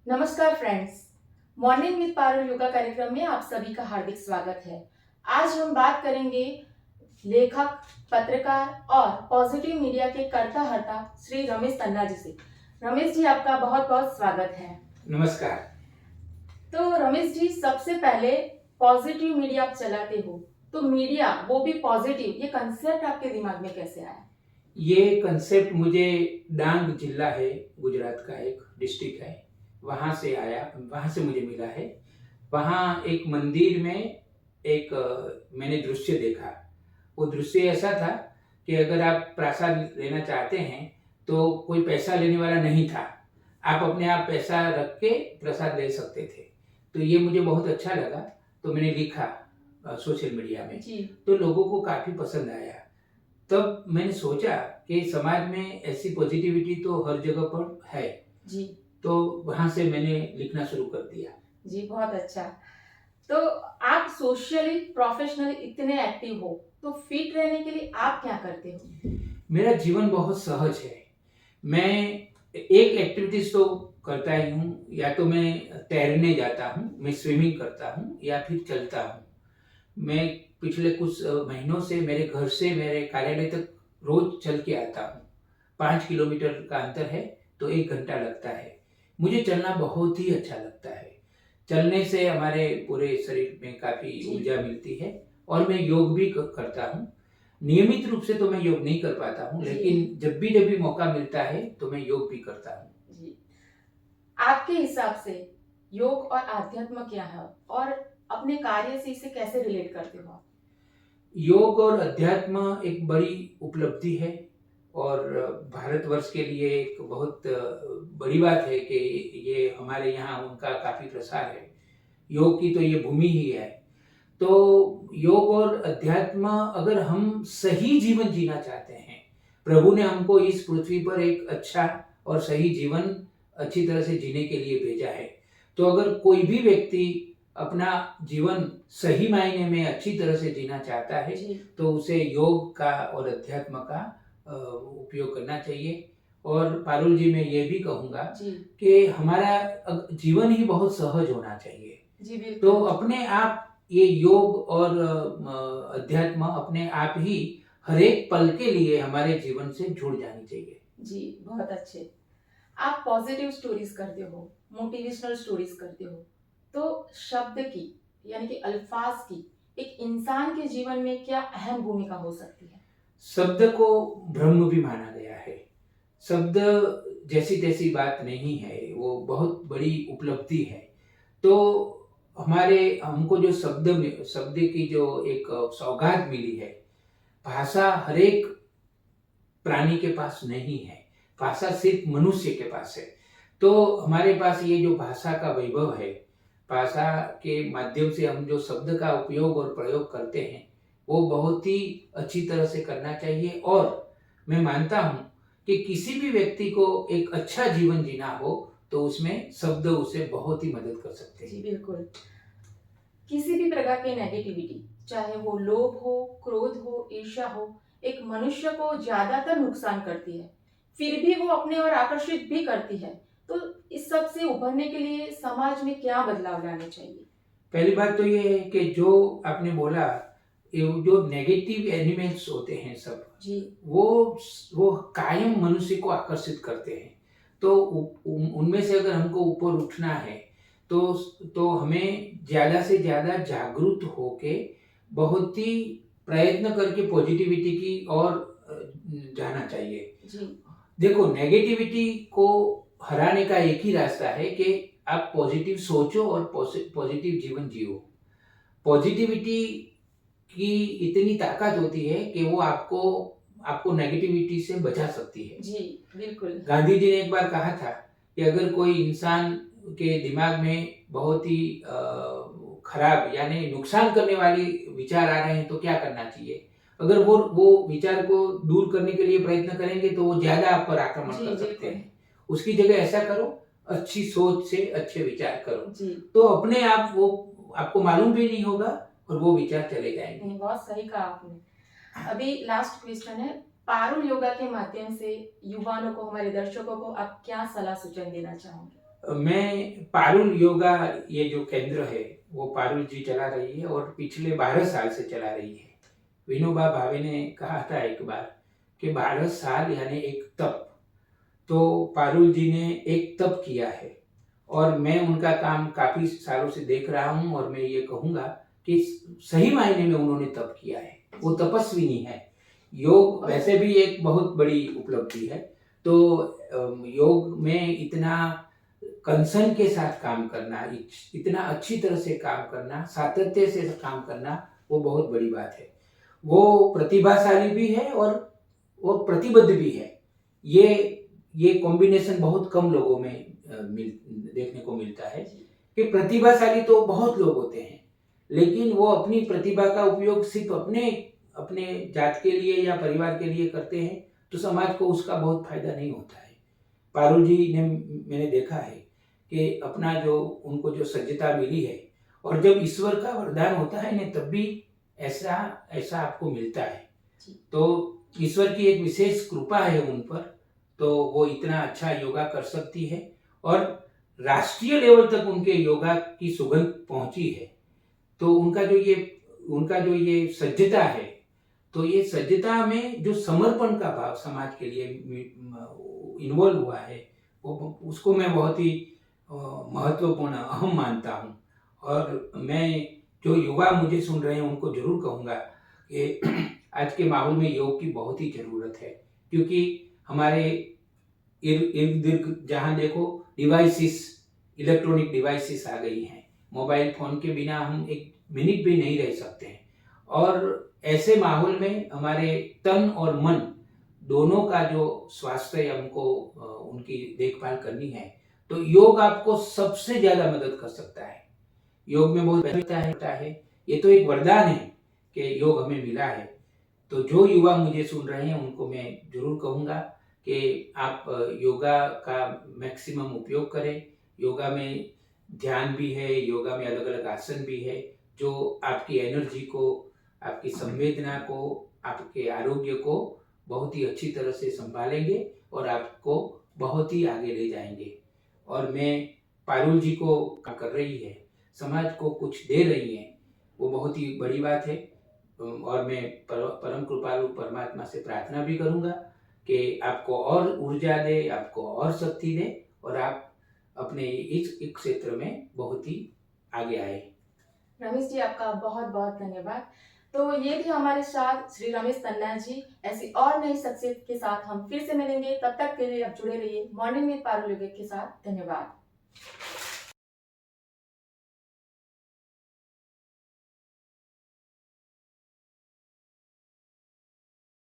नमस्कार friends. Morning with Parul yoga कार्यक्रम में आप सभी का हार्दिक स्वागत है। आज हम बात करेंगे लेखक, पत्रकार और पॉजिटिव मीडिया के कर्ता हर्ता श्री रमेश तन्ना जी से। रमेश जी, आपका बहुत बहुत स्वागत है। नमस्कार। तो रमेश जी, सबसे पहले पॉजिटिव मीडिया आप चलाते हो, तो मीडिया वो भी पॉजिटिव, ये कंसेप्ट आपके दिमाग में कैसे आया? ये कंसेप्ट मुझे डांग जिला है, गुजरात का एक डिस्ट्रिक्ट है, वहाँ से आया, वहाँ से मुझे मिला है। वहाँ एक मंदिर में एक मैंने दृश्य देखा। वो दृश्य ऐसा था कि अगर आप प्रसाद लेना चाहते हैं तो कोई पैसा लेने वाला नहीं था। आप अपने आप पैसा रख के प्रसाद ले सकते थे। तो ये मुझे बहुत अच्छा लगा, तो मैंने लिखा सोशल मीडिया में। जी तो लोगों को काफ़ी पसंद आया। तब मैंने सोचा कि समाज में ऐसी पॉजिटिविटी तो हर जगह पर है, जी तो वहाँ से मैंने लिखना शुरू कर दिया। जी, बहुत अच्छा। तो आप सोशली प्रोफेशनली इतने एक्टिव हो, तो फिट रहने के लिए आप क्या करते हो? मेरा जीवन बहुत सहज है। मैं एक एक्टिविटीज तो करता ही हूँ, या तो मैं तैरने जाता हूँ, मैं स्विमिंग करता हूँ, या फिर चलता हूँ। मैं पिछले कुछ महीनों से मेरे घर से मेरे कार्यालय तक रोज चल के आता हूँ। 5 किलोमीटर का अंतर है, तो 1 घंटा लगता है। मुझे चलना बहुत ही अच्छा लगता है। चलने से हमारे पूरे शरीर में काफ़ी जी ऊर्जा मिलती है। और मैं योग भी करता हूँ। नियमित रूप से तो मैं योग नहीं कर पाता हूँ, जी लेकिन जब भी मौका मिलता है तो मैं योग भी करता हूँ। जी, आपके हिसाब से योग और आध्यात्म क्या है, और अपने कार्य से इसे कैसे रिलेट करते हो आप? योग और अध्यात्म एक बड़ी उपलब्धि है, और भारतवर्ष के लिए एक बहुत बड़ी बात है कि ये हमारे यहाँ उनका काफ़ी प्रसार है। योग की तो ये भूमि ही है। तो योग और अध्यात्म, अगर हम सही जीवन जीना चाहते हैं, प्रभु ने हमको इस पृथ्वी पर एक अच्छा और सही जीवन अच्छी तरह से जीने के लिए भेजा है। तो अगर कोई भी व्यक्ति अपना जीवन सही मायने में अच्छी तरह से जीना चाहता है, जी तो उसे योग का और अध्यात्म का उपयोग करना चाहिए। और पारुल जी, मैं ये भी कहूँगा जी कि हमारा जीवन ही बहुत सहज होना चाहिए। जी, तो बिल्कुल। अपने आप ये योग और अध्यात्म अपने आप ही हर एक पल के लिए हमारे जीवन से जुड़ जानी चाहिए। जी, बहुत अच्छे। आप पॉजिटिव स्टोरीज करते हो, मोटिवेशनल स्टोरीज करते हो, तो शब्द की, यानी कि अल्फाज की, एक इंसान के जीवन में क्या अहम भूमिका हो सकती है? शब्द को ब्रह्म भी माना गया है। शब्द जैसी तैसी बात नहीं है, वो बहुत बड़ी उपलब्धि है। तो हमारे हमको जो शब्द की जो एक सौगात मिली है, भाषा हर एक प्राणी के पास नहीं है। भाषा सिर्फ मनुष्य के पास है। तो हमारे पास ये जो भाषा का वैभव है, भाषा के माध्यम से हम जो शब्द का उपयोग और प्रयोग करते हैं, वो बहुत ही अच्छी तरह से करना चाहिए। और मैं मानता हूँ कि किसी भी व्यक्ति को एक अच्छा जीवन जीना हो, तो उसमें शब्द उसे बहुत ही मदद कर सकते जी हैं। बिल्कुल। किसी भी प्रकार की नेगेटिविटी, चाहे वो लोभ हो, क्रोध हो, ईर्ष्या हो, एक मनुष्य को ज्यादातर नुकसान करती है, फिर भी वो अपने और आकर्षित भी करती है। तो इस सब से उभरने के लिए समाज में क्या बदलाव लाने चाहिए? पहली बात तो ये है कि जो आपने बोला, ये जो नेगेटिव एलिमेंट्स होते हैं सब, जी वो वो कायम मनुष्य को आकर्षित करते हैं। तो उनमें से अगर हमको ऊपर उठना है, तो हमें ज़्यादा से ज़्यादा जागरूक होके बहुत ही प्रयत्न करके पॉजिटिविटी की ओर जाना चाहिए। जी देखो, नेगेटिविटी को हराने का एक ही रास्ता है कि आप पॉजिटिव सोचो और पॉजिटिव जीवन जियो। पॉजिटिविटी की इतनी ताकत होती है कि वो आपको आपको नेगेटिविटी से बचा सकती है। जी बिल्कुल। गांधी जी ने एक बार कहा था कि अगर कोई इंसान के दिमाग में बहुत ही खराब यानी नुकसान करने वाली विचार आ रहे हैं, तो क्या करना चाहिए? अगर वो विचार को दूर करने के लिए प्रयत्न करेंगे, तो वो ज़्यादा आप पर आक्रमण जी कर सकते बिल्कुल। हैं। उसकी जगह ऐसा करो, अच्छी सोच से अच्छे विचार करो। जी तो अपने आप वो आपको मालूम भी नहीं होगा, और वो विचार चले जाएँगे। नहीं, बहुत सही कहा आपने। अभी लास्ट क्वेश्चन है, पारुल योगा के माध्यम से युवाओं को, हमारे दर्शकों को आप क्या सलाह सूचन देना चाहोगे? मैं पारुल योगा, ये जो केंद्र है वो पारुल जी चला रही है और पिछले 12 साल से चला रही है। विनोबा भावे ने कहा था एक बार कि 12 साल यानी एक तप। तो पारुल जी ने एक तप किया है और मैं उनका काम काफ़ी सालों से देख रहा हूँ और मैं ये कहूँगा कि सही मायने में उन्होंने तप किया है। वो तपस्विनी है। योग वैसे भी एक बहुत बड़ी उपलब्धि है। तो योग में इतना कंसर्न के साथ काम करना, इतना अच्छी तरह से काम करना, सातत्य से काम करना, वो बहुत बड़ी बात है। वो प्रतिभाशाली भी है और वो प्रतिबद्ध भी है। ये कॉम्बिनेशन बहुत कम लोगों में देखने को मिलता है कि प्रतिभाशाली तो बहुत लोग होते हैं, लेकिन वो अपनी प्रतिभा का उपयोग सिर्फ अपने अपने जात के लिए या परिवार के लिए करते हैं तो समाज को उसका बहुत फायदा नहीं होता है। पारुल जी ने मैंने देखा है कि अपना जो उनको जो सज्जता मिली है और जब ईश्वर का वरदान होता है ना तब भी ऐसा ऐसा आपको मिलता है। तो ईश्वर की एक विशेष कृपा है उन पर, तो वो इतना अच्छा योगा कर सकती है और राष्ट्रीय लेवल तक उनके योगा की सुगंध पहुंची है। तो उनका जो ये सज्जता है, तो ये सज्जता में जो समर्पण का भाव समाज के लिए इन्वॉल्व हुआ है, वो उसको मैं बहुत ही महत्वपूर्ण अहम मानता हूँ। और मैं जो युवा मुझे सुन रहे हैं उनको जरूर कहूँगा कि आज के माहौल में योग की बहुत ही ज़रूरत है, क्योंकि हमारे इर्द गिर्द जहाँ देखो डिवाइसेस, इलेक्ट्रॉनिक डिवाइसेस आ गई हैं। मोबाइल फ़ोन के बिना हम एक मिनट भी नहीं रह सकते हैं और ऐसे माहौल में हमारे तन और मन दोनों का जो स्वास्थ्य हमको उनकी देखभाल करनी है, तो योग आपको सबसे ज़्यादा मदद कर सकता है। योग में बहुत होता है, ये तो एक वरदान है कि योग हमें मिला है। तो जो युवा मुझे सुन रहे हैं उनको मैं जरूर कहूँगा कि आप योगा का मैक्सिमम उपयोग करें। योगा में ध्यान भी है, योगा में अलग अलग आसन भी है जो आपकी एनर्जी को, आपकी संवेदना को, आपके आरोग्य को बहुत ही अच्छी तरह से संभालेंगे और आपको बहुत ही आगे ले जाएंगे। और मैं पारुल जी को कर रही है, समाज को कुछ दे रही है, वो बहुत ही बड़ी बात है। और मैं परम कृपालु परमात्मा से प्रार्थना भी करूँगा कि आपको और ऊर्जा दे, आपको और शक्ति दे और आप अपने इस क्षेत्र में बहुत ही आगे आए। रमेश जी, आपका बहुत बहुत धन्यवाद। तो ये थे हमारे साथ श्री रमेश तन्ना जी। ऐसी और नई शख्सियत के साथ हम फिर से मिलेंगे, तब तक के लिए आप जुड़े रहिए मॉर्निंग में पारुल योगिक के साथ। धन्यवाद।